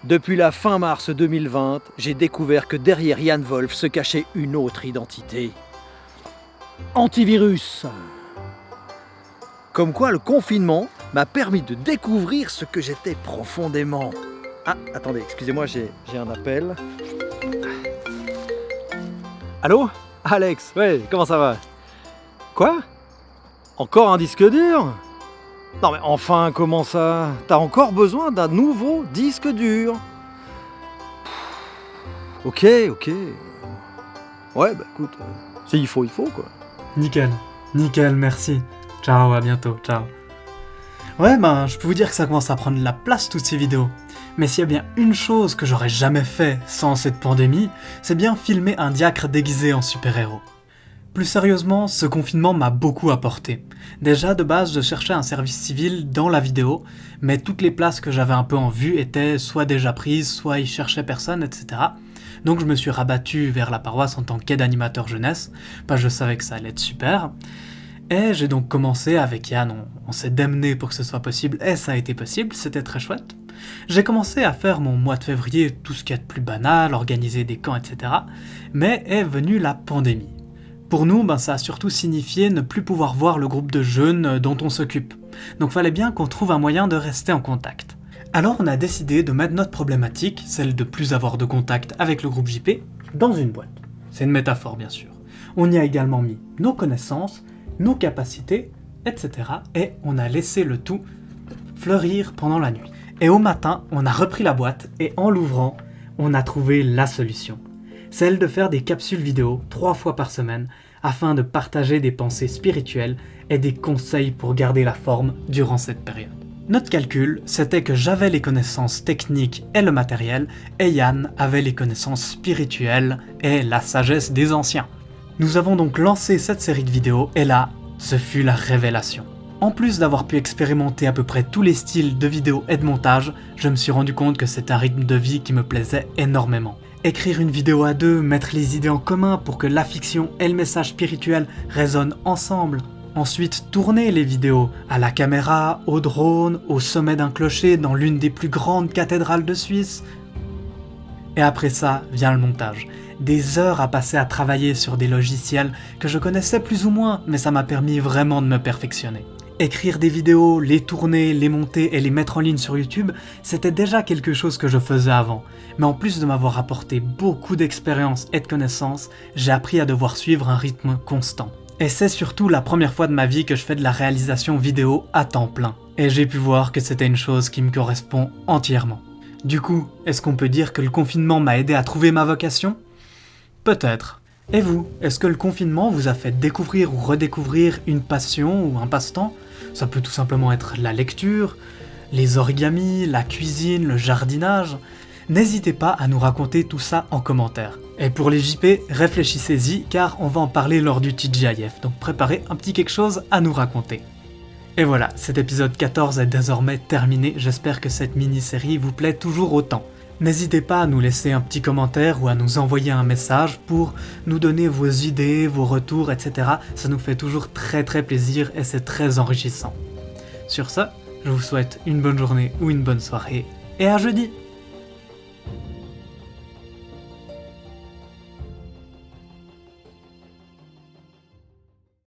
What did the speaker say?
Depuis la fin mars 2020, j'ai découvert que derrière Jan Wolf se cachait une autre identité. Antivirus. Comme quoi le confinement m'a permis de découvrir ce que j'étais profondément. Ah, attendez, excusez-moi, j'ai un appel. Allô? Alex, ouais, comment ça va? Quoi? Encore un disque dur? Non mais enfin, comment ça? T'as encore besoin d'un nouveau disque dur? Ok. Ouais, bah écoute, si il faut quoi. Nickel, merci. Ciao, à bientôt, ciao. Ouais, je peux vous dire que ça commence à prendre de la place toutes ces vidéos. Mais s'il y a bien une chose que j'aurais jamais fait sans cette pandémie, c'est bien filmer un diacre déguisé en super-héros. Plus sérieusement, ce confinement m'a beaucoup apporté. Déjà, de base, je cherchais un service civil dans la vidéo, mais toutes les places que j'avais un peu en vue étaient soit déjà prises, soit ils cherchaient personne, etc. Donc je me suis rabattu vers la paroisse en tant qu'aide animateur jeunesse, parce que je savais que ça allait être super. Et j'ai donc commencé avec Yann, on s'est démené pour que ce soit possible, et ça a été possible, c'était très chouette. J'ai commencé à faire mon mois de février, tout ce qu'il y a de plus banal, organiser des camps, etc. Mais est venue la pandémie. Pour nous, ça a surtout signifié ne plus pouvoir voir le groupe de jeunes dont on s'occupe. Donc fallait bien qu'on trouve un moyen de rester en contact. Alors on a décidé de mettre notre problématique, celle de plus avoir de contact avec le groupe JP, dans une boîte. C'est une métaphore bien sûr. On y a également mis nos connaissances, nos capacités, etc. Et on a laissé le tout fleurir pendant la nuit. Et au matin, on a repris la boîte et en l'ouvrant, on a trouvé la solution. Celle de faire des capsules vidéo 3 fois par semaine afin de partager des pensées spirituelles et des conseils pour garder la forme durant cette période. Notre calcul, c'était que j'avais les connaissances techniques et le matériel et Yann avait les connaissances spirituelles et la sagesse des anciens. Nous avons donc lancé cette série de vidéos et là, ce fut la révélation. En plus d'avoir pu expérimenter à peu près tous les styles de vidéo et de montage, je me suis rendu compte que c'est un rythme de vie qui me plaisait énormément. Écrire une vidéo à deux, mettre les idées en commun pour que la fiction et le message spirituel résonnent ensemble. Ensuite, tourner les vidéos à la caméra, au drone, au sommet d'un clocher dans l'une des plus grandes cathédrales de Suisse. Et après ça, vient le montage. Des heures à passer à travailler sur des logiciels que je connaissais plus ou moins, mais ça m'a permis vraiment de me perfectionner. Écrire des vidéos, les tourner, les monter et les mettre en ligne sur YouTube, c'était déjà quelque chose que je faisais avant. Mais en plus de m'avoir apporté beaucoup d'expérience et de connaissances, j'ai appris à devoir suivre un rythme constant. Et c'est surtout la première fois de ma vie que je fais de la réalisation vidéo à temps plein. Et j'ai pu voir que c'était une chose qui me correspond entièrement. Du coup, est-ce qu'on peut dire que le confinement m'a aidé à trouver ma vocation ? Peut-être. Et vous, est-ce que le confinement vous a fait découvrir ou redécouvrir une passion ou un passe-temps ? Ça peut tout simplement être la lecture, les origamis, la cuisine, le jardinage. N'hésitez pas à nous raconter tout ça en commentaire. Et pour les JP, réfléchissez-y car on va en parler lors du TGIF, donc préparez un petit quelque chose à nous raconter. Et voilà, cet épisode 14 est désormais terminé, j'espère que cette mini-série vous plaît toujours autant. N'hésitez pas à nous laisser un petit commentaire ou à nous envoyer un message pour nous donner vos idées, vos retours, etc. Ça nous fait toujours très plaisir et c'est très enrichissant. Sur ce, je vous souhaite une bonne journée ou une bonne soirée et à jeudi!